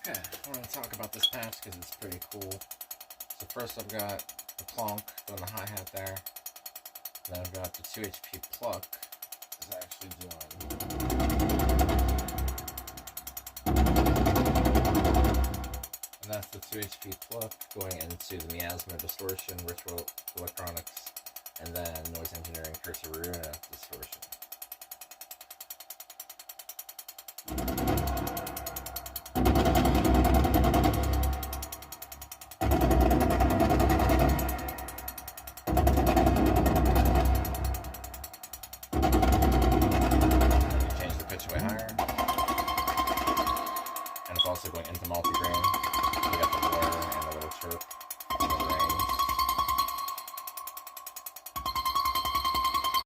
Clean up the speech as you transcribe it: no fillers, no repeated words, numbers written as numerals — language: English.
Okay, I want to talk about this patch because it's pretty cool. So first I've got the plonk doing the hi-hat there. Then I've got the 2 HP pluck is actually doing. And that's the 2 HP pluck going into the miasma distortion, ritual electronics, and then noise engineering Kurtaruna distortion. Change the pitch way higher. And it's also going into multi